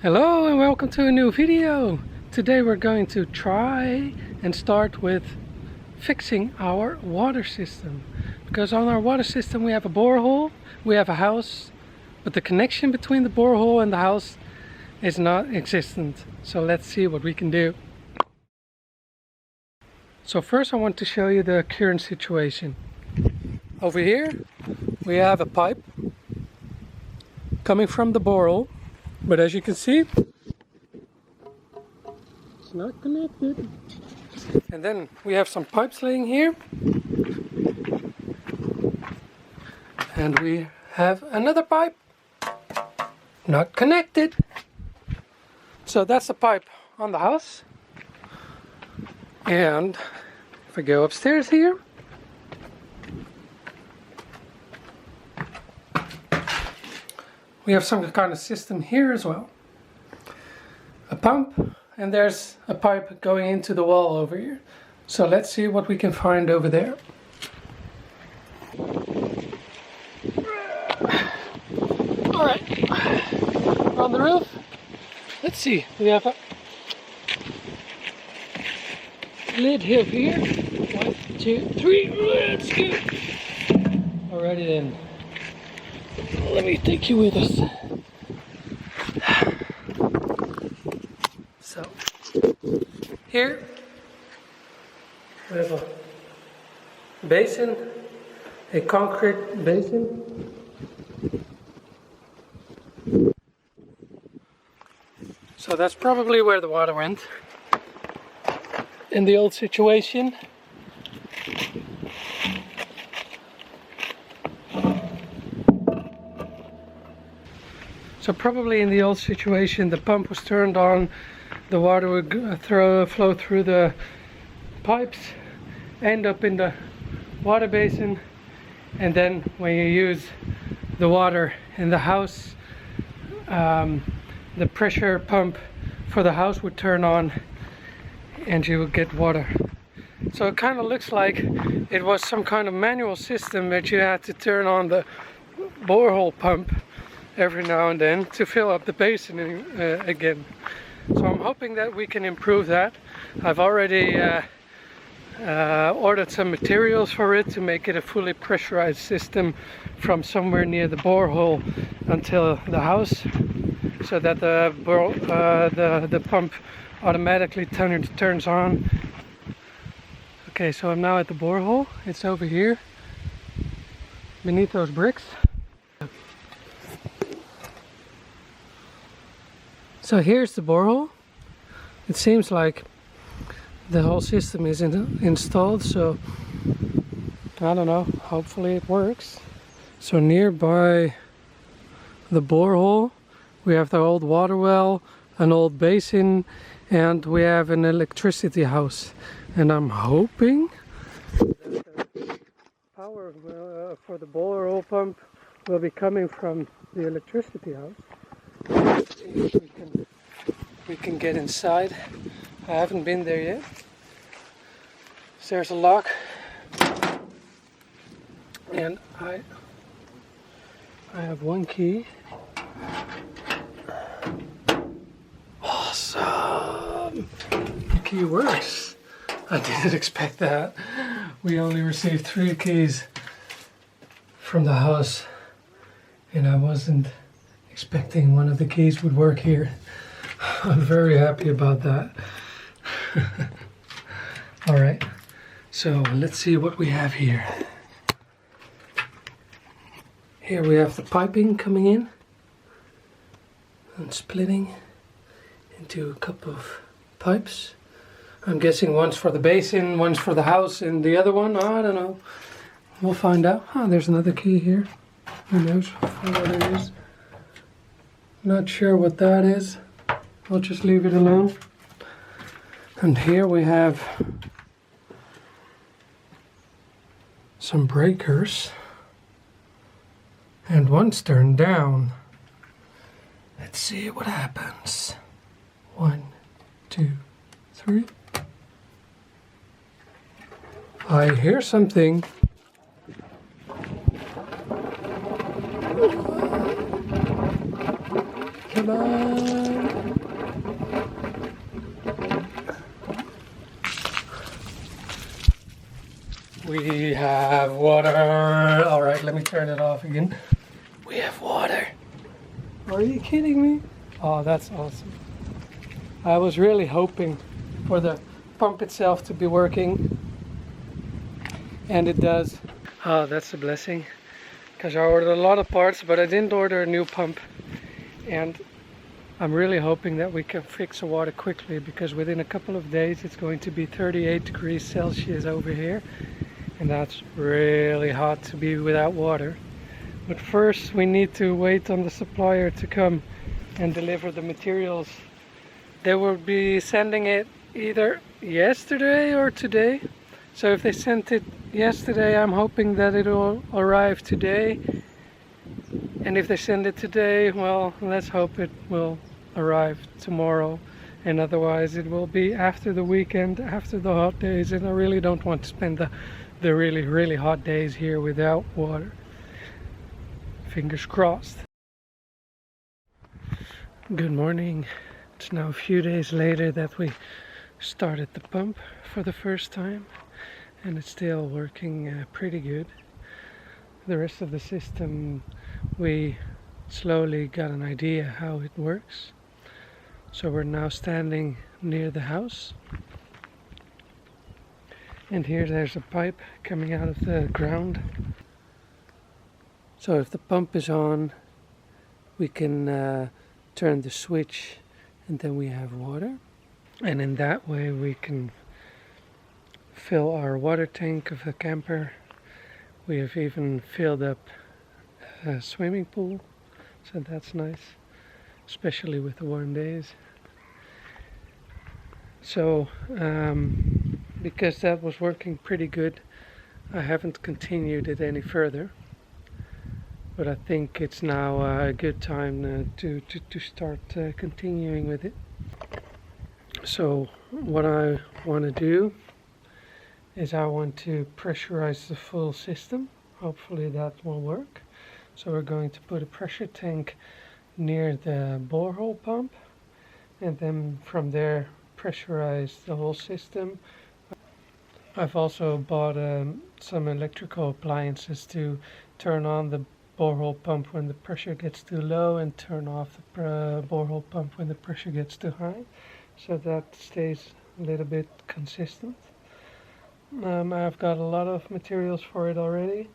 Hello and welcome to a new video. Today we're going to try and start with fixing our water system. Because on our water system we have a borehole, we have a house, but the connection between the borehole and the house is not existent. So let's see what we can do. So first I want to show you the current situation. Over here we have a pipe coming from the borehole, but as you can see it's not connected. And then we have some pipes laying here, and we have another pipe not connected. So that's the pipe on the house. And if I go upstairs here, we have some kind of system here as well. A pump, and there's a pipe going into the wall over here. So let's see what we can find over there. Alright, we're on the roof. Let's see, we have a lid here. 1, 2, 3, let's go. Alrighty then. Let me take you with us. So, here we have a basin, a concrete basin. So that's probably where the water went in the old situation. So probably in the old situation the pump was turned on, the water would flow through the pipes, end up in the water basin, and then when you use the water in the house, the pressure pump for the house would turn on and you would get water. So it kind of looks like it was some kind of manual system that you had to turn on the borehole pump every now and then to fill up the basin again. So I'm hoping that we can improve that. I've already ordered some materials for it to make it a fully pressurized system from somewhere near the borehole until the house, so that the pump automatically turns on. Okay, so I'm now at the borehole. It's over here beneath those bricks. So here's the borehole. It seems like the whole system is installed, so I don't know, hopefully it works. So nearby the borehole we have the old water well, an old basin, and we have an electricity house. And I'm hoping that the power for the borehole pump will be coming from the electricity house. See if we can get inside. I haven't been there yet. So there's a lock, and I have one key. Awesome! The key works. I didn't expect that. We only received 3 keys from the house, and I wasn't expecting one of the keys would work here. I'm very happy about that. Alright, so let's see what we have here. Here we have the piping coming in and splitting into a couple of pipes. I'm guessing one's for the basin, one's for the house, and the other one, I don't know. We'll find out. Oh, there's another key here. Who knows what it is? Not sure what that is. We'll just leave it alone. And here we have some breakers. And one's turned down. Let's see what happens. 1, 2, 3. I hear something. Come on. We have water. All right, let me turn it off again. We have water. Are you kidding me? Oh, that's awesome. I was really hoping for the pump itself to be working, and it does. Oh, that's a blessing, because I ordered a lot of parts, but I didn't order a new pump, and I'm really hoping that we can fix the water quickly, because within a couple of days it's going to be 38 degrees Celsius over here, and that's really hot to be without water. But first we need to wait on the supplier to come and deliver the materials. They will be sending it either yesterday or today. So if they sent it yesterday, I'm hoping that it will arrive today. And if they send it today, well, let's hope it will arrive tomorrow. And otherwise it will be after the weekend, after the hot days. And I really don't want to spend the really, really hot days here without water. Fingers crossed. Good morning. It's now a few days later that we started the pump for the first time, and it's still working pretty good. The rest of the system, we slowly got an idea how it works. So we're now standing near the house, and here there's a pipe coming out of the ground. So if the pump is on, we can turn the switch, and then we have water, and in that way we can fill our water tank of the camper. We have even filled up a swimming pool, so that's nice, especially with the warm days. So because that was working pretty good, I haven't continued it any further, but I think it's now a good time to start continuing with it. So what I want to do is I want to pressurize the full system. Hopefully that will work. So we're going to put a pressure tank near the borehole pump, and then from there pressurize the whole system. I've also bought some electrical appliances to turn on the borehole pump when the pressure gets too low and turn off the borehole pump when the pressure gets too high, so that stays a little bit consistent. I've got a lot of materials for it already,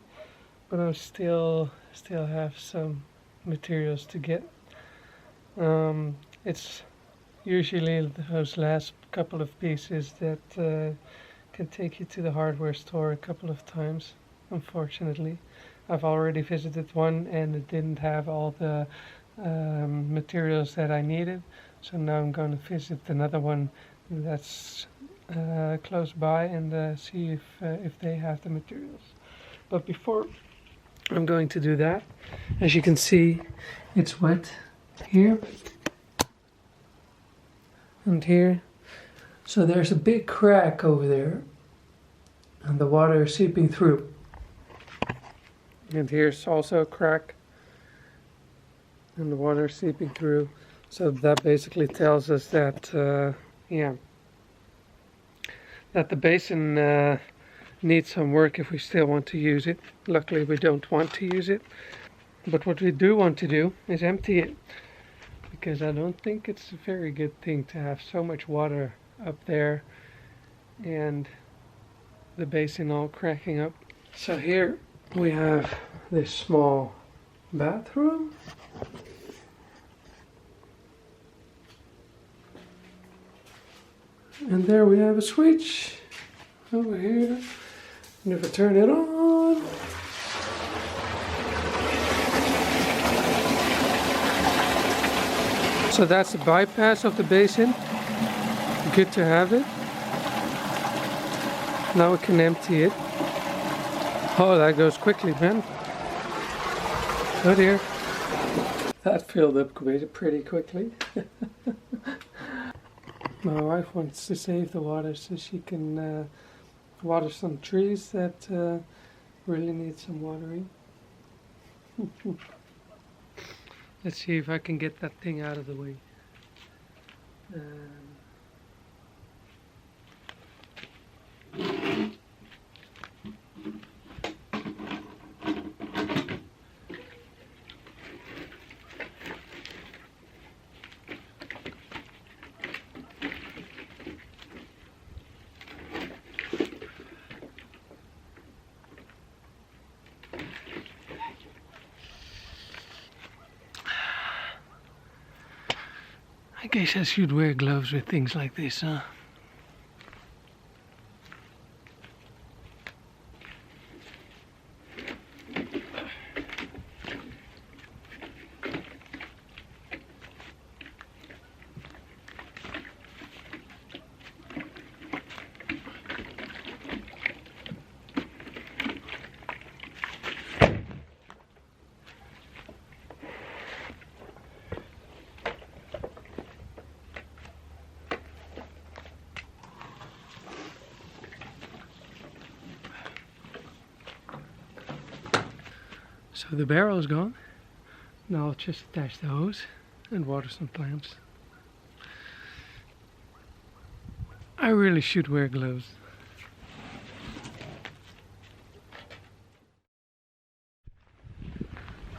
but I still have some materials to get. It's usually those last couple of pieces that can take you to the hardware store a couple of times, unfortunately. I've already visited one and it didn't have all the materials that I needed, so now I'm going to visit another one that's close by and see if they have the materials. But before I'm going to do that, as you can see, it's wet here and here, so there's a big crack over there and the water is seeping through. And here's also a crack and the water seeping through. So that basically tells us that that the basin needs some work if we still want to use it. Luckily we don't want to use it, but what we do want to do is empty it, because I don't think it's a very good thing to have so much water up there and the basin all cracking up. So here we have this small bathroom, and there we have a switch over here, and if I turn it on, so that's the bypass of the basin. Good to have it. Now we can empty it. Oh, that goes quickly, man. Oh dear. That filled up pretty quickly. My wife wants to save the water so she can water some trees that really need some watering. Let's see if I can get that thing out of the way. I guess I should wear gloves with things like this, huh? So the barrel is gone. Now I'll just attach the hose and water some plants. I really should wear gloves.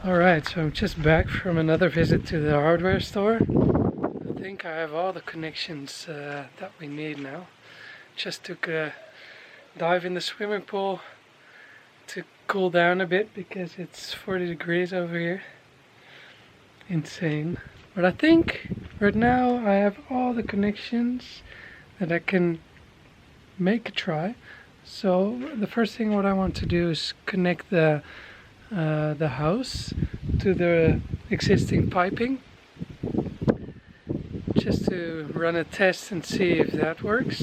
Alright, so I'm just back from another visit to the hardware store. I think I have all the connections that we need now. Just took a dive in the swimming pool to cool down a bit because it's 40 degrees over here. Insane. But I think right now I have all the connections that I can make a try. So the first thing what I want to do is connect the house to the existing piping, just to run a test and see if that works.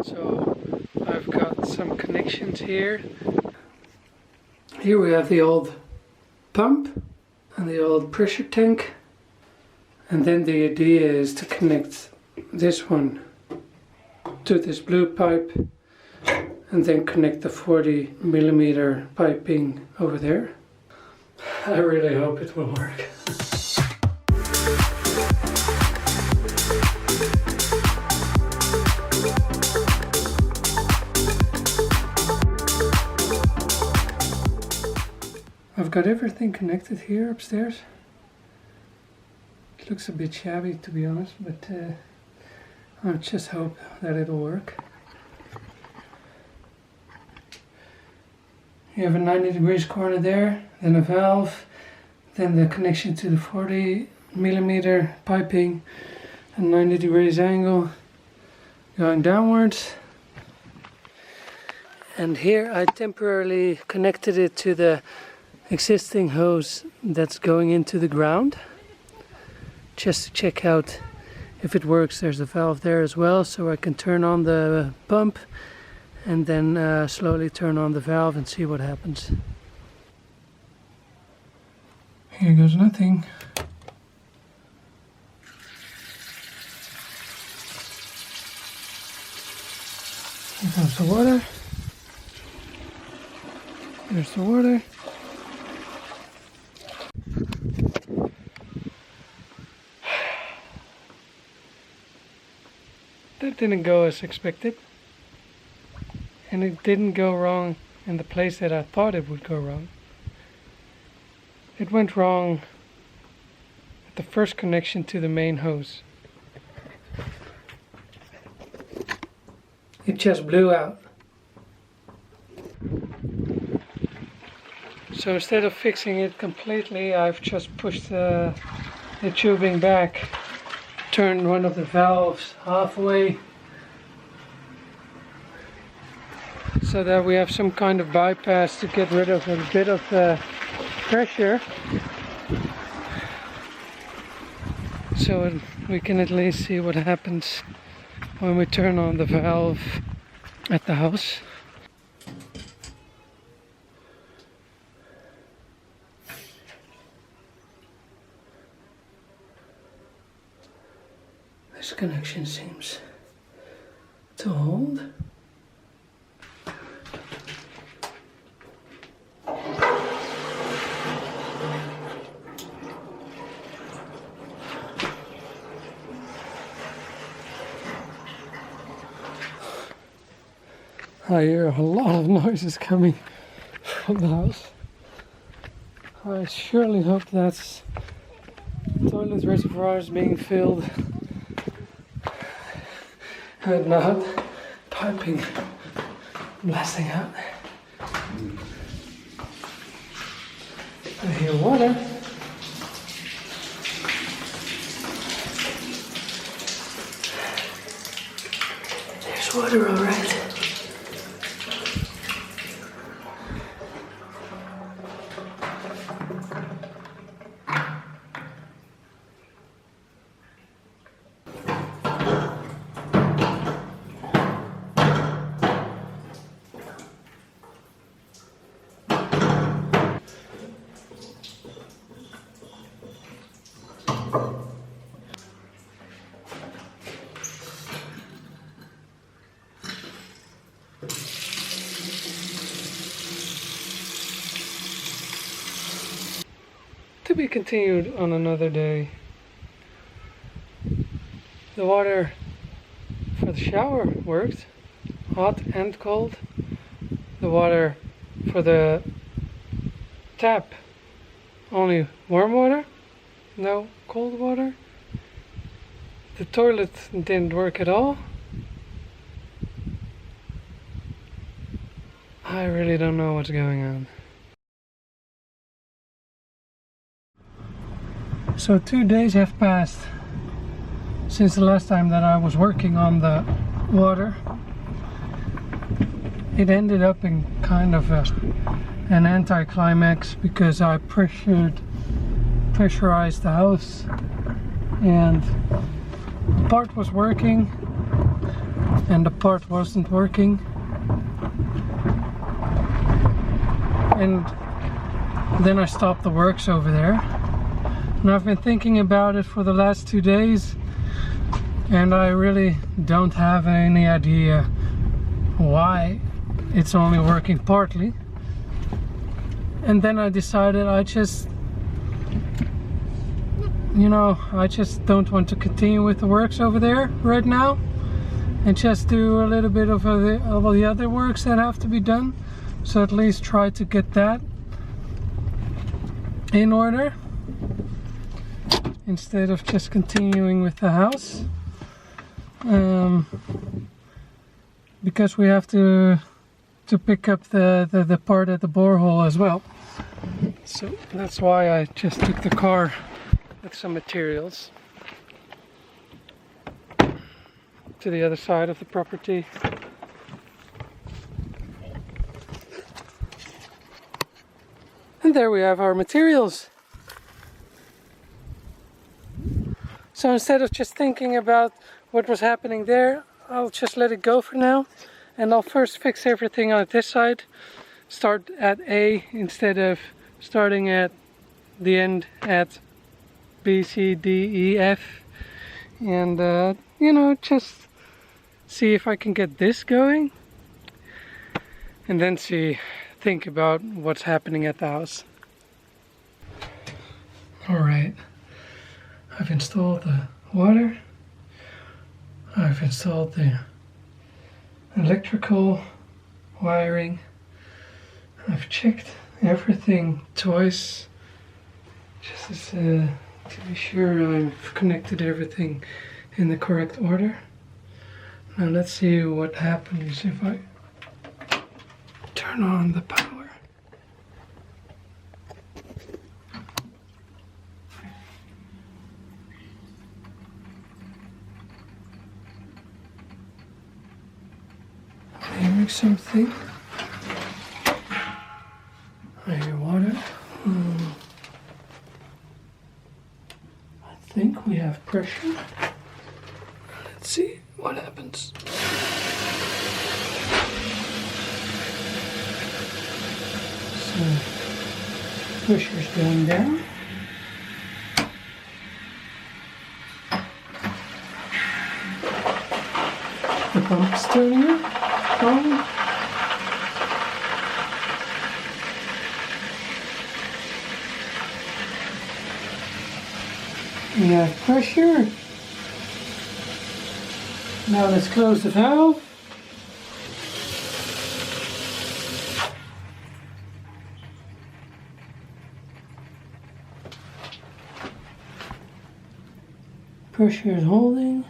So I've got some connections here. Here we have the old pump and the old pressure tank, and then the idea is to connect this one to this blue pipe and then connect the 40mm piping over there. I really hope it will work. I've got everything connected here upstairs. It looks a bit shabby, to be honest, but I just hope that it'll work. You have a 90 degrees corner there, then a valve, then the connection to the 40mm piping, a 90 degrees angle going downwards. And here I temporarily connected it to the existing hose that's going into the ground, just to check out if it works. There's a valve there as well, so I can turn on the pump and then slowly turn on the valve and see what happens. Here goes nothing. Here comes the water. There's the water. That didn't go as expected. And it didn't go wrong in the place that I thought it would go wrong. It went wrong at the first connection to the main hose. It just blew out. So instead of fixing it completely, I've just pushed the tubing back, turned one of the valves halfway, so that we have some kind of bypass to get rid of a bit of pressure, so we can at least see what happens when we turn on the valve at the house. This connection seems to hold. I hear a lot of noises coming from the house. I surely hope that's toilet reservoirs being filled and not piping blasting out. I hear water. There's water, all right. To be continued on another day. The water for the shower worked, hot and cold. The water for the tap, only warm water, no cold water. The toilet didn't work at all. I really don't know what's going on. So 2 days have passed since the last time that I was working on the water. It ended up in kind of an anticlimax because I pressurized the house, and part was working and the part wasn't working, and then I stopped the works over there. And I've been thinking about it for the last 2 days, and I really don't have any idea why it's only working partly. And then I decided I just don't want to continue with the works over there right now, and just do a little bit of all the other works that have to be done. So at least try to get that in order, instead of just continuing with the house, because we have to pick up the part at the borehole as well. So that's why I just took the car with some materials to the other side of the property. And there we have our materials. So instead of just thinking about what was happening there, I'll just let it go for now. And I'll first fix everything on this side. Start at A instead of starting at the end at B, C, D, E, F. And, just see if I can get this going. And then think about what's happening at the house. Alright. I've installed the water, I've installed the electrical wiring, I've checked everything twice just to be sure I've connected everything in the correct order. Now let's see what happens if I turn on the power. Mix something. I hear water. I think we have pressure. Let's see what happens. So pressure is going down. The pump is turning on. We have pressure. Now let's close the valve. Pressure is holding.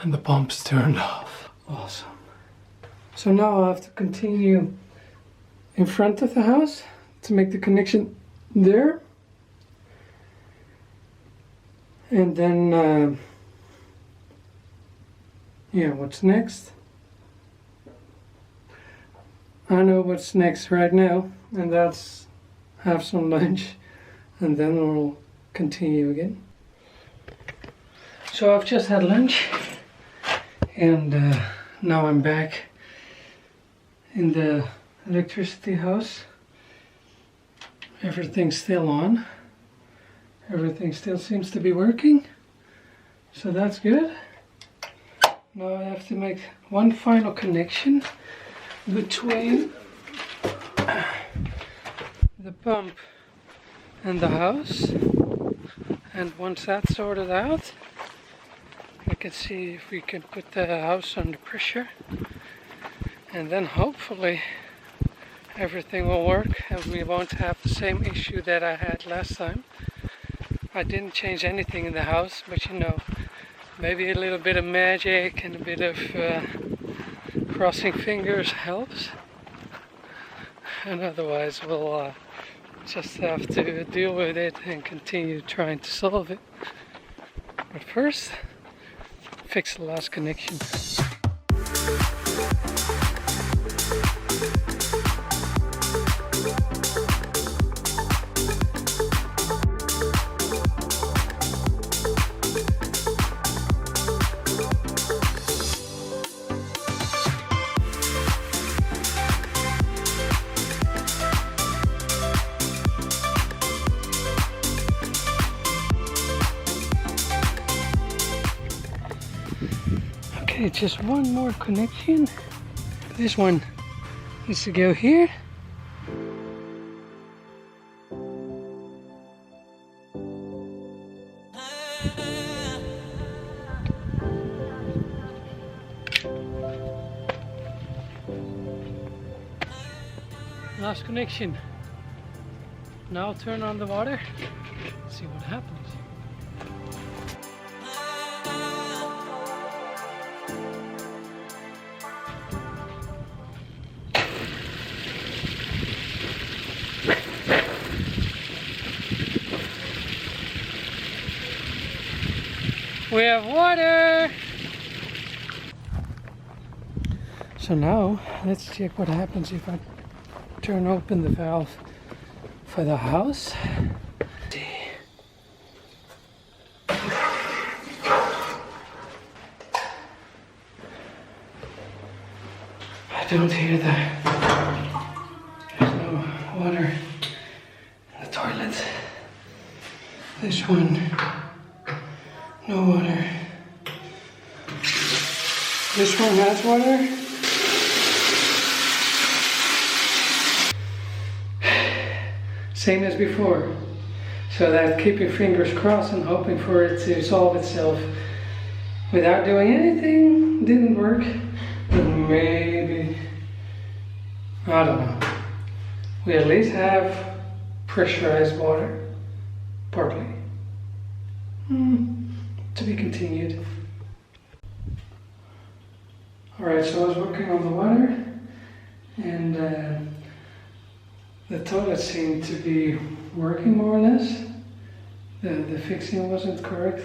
And the pump's turned off. Awesome. So now I have to continue in front of the house to make the connection there. And then yeah, what's next? I know what's next right now, and that's have some lunch, and then we'll continue again. So I've just had lunch, and now I'm back in the electricity house. Everything's still on. Everything still seems to be working, so that's good. Now I have to make one final connection between the pump and the house, and once that's sorted out, we can see if we can put the house under pressure, and then hopefully everything will work and we won't have the same issue that I had last time. I didn't change anything in the house, but you know, maybe a little bit of magic and a bit of crossing fingers helps. And otherwise we'll just have to deal with it and continue trying to solve it. But first, fix the last connection. Okay, just one more connection. This one needs to go here. Last connection. Now turn on the water. See what happens. We have water! So now, let's check what happens if I turn open the valve for the house. I don't hear that. There's no water in the toilet. This one, no water. This one has water. Same as before. So that keep your fingers crossed and hoping for it to solve itself without doing anything didn't work. But maybe, I don't know. We at least have pressurized water, partly. To be continued. Alright, so I was working on the water, and the toilet seemed to be working more or less. The fixing wasn't correct.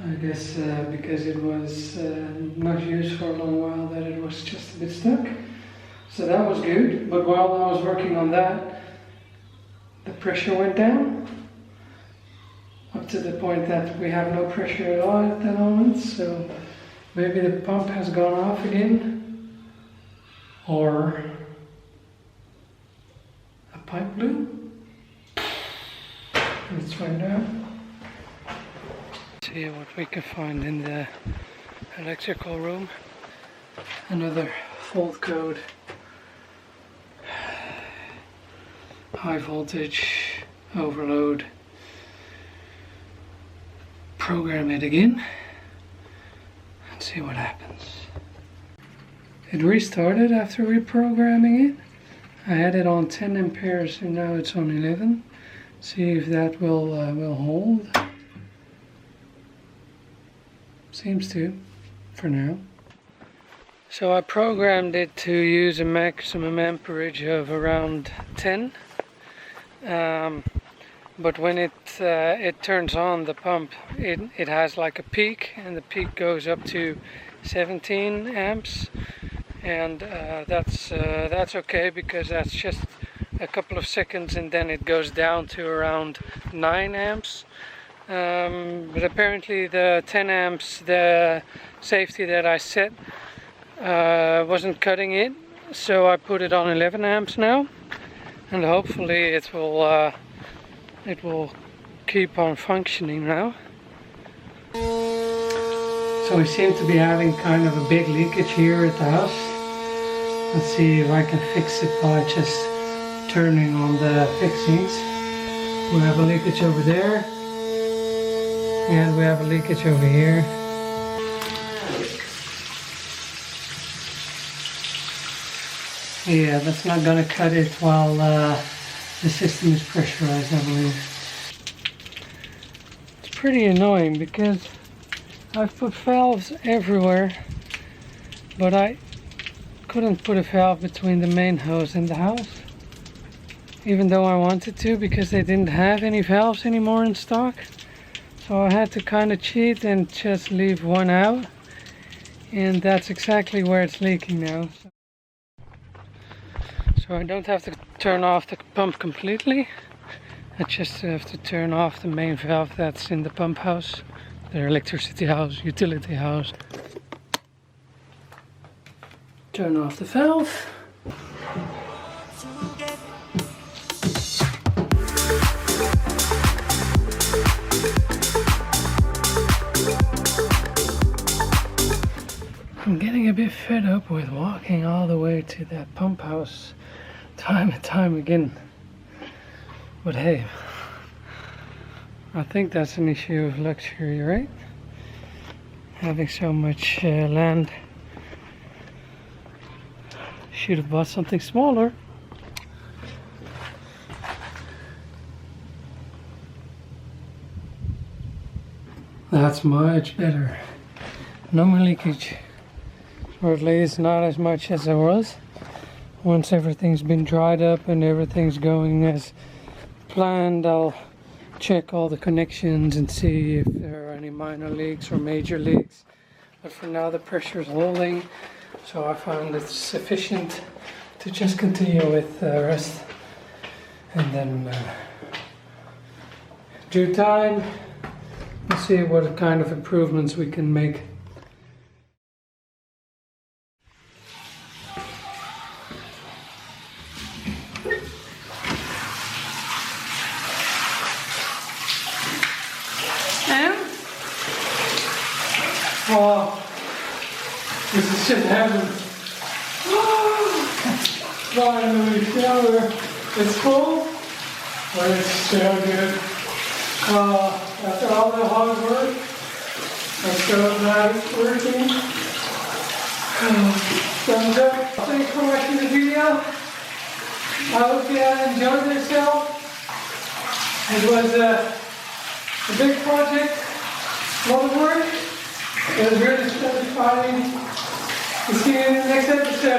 I guess because it was not used for a long while, that it was just a bit stuck. So that was good, but while I was working on that, the pressure went down up to the point that we have no pressure at all at the moment. So maybe the pump has gone off again, or a pipe blew. Let's find out. See what we can find in the electrical room. Another fault code. High voltage overload. Program it again and see what happens. It restarted after reprogramming it. I had it on 10 amperes and now it's on 11. See if that will hold. Seems to, for now. So I programmed it to use a maximum amperage of around 10. but when it turns on the pump, it has like a peak, and the peak goes up to 17 amps, and that's okay, because that's just a couple of seconds, and then it goes down to around 9 amps. But apparently the 10 amps, the safety that I set, wasn't cutting it, so I put it on 11 amps now, and hopefully it will keep on functioning now. So we seem to be having kind of a big leakage here at the house. Let's see if I can fix it by just turning on the fixings. We have a leakage over there, and we have a leakage over here. Yeah, that's not gonna cut it while the system is pressurized, I believe. It's pretty annoying because I've put valves everywhere, but I couldn't put a valve between the main hose and the house, even though I wanted to, because they didn't have any valves anymore in stock. So I had to kind of cheat and just leave one out, and that's exactly where it's leaking now. So I don't have to turn off the pump completely. I just have to turn off the main valve that's in the pump house, the electricity house, utility house. Turn off the valve. I'm getting a bit fed up with walking all the way to that pump house time and time again. But hey, I think that's an issue of luxury, right? Having so much land. Should have bought something smaller. That's much better. No more leakage. Or at least not as much as there was. Once everything's been dried up and everything's going as planned, I'll check all the connections and see if there are any minor leaks or major leaks. But for now the pressure is holding, so I found it's sufficient to just continue with the rest. And then due time, we'll see what kind of improvements we can make. Oh, this is shit heaven. Finally, shower. It's cool, but it's so good. After all the hard work, I'm so glad it's working. Thumbs up. Thanks for watching the video. I hope you have enjoyed yourself. It was a big project, a lot of work. It was really satisfying. We'll see you in the next episode.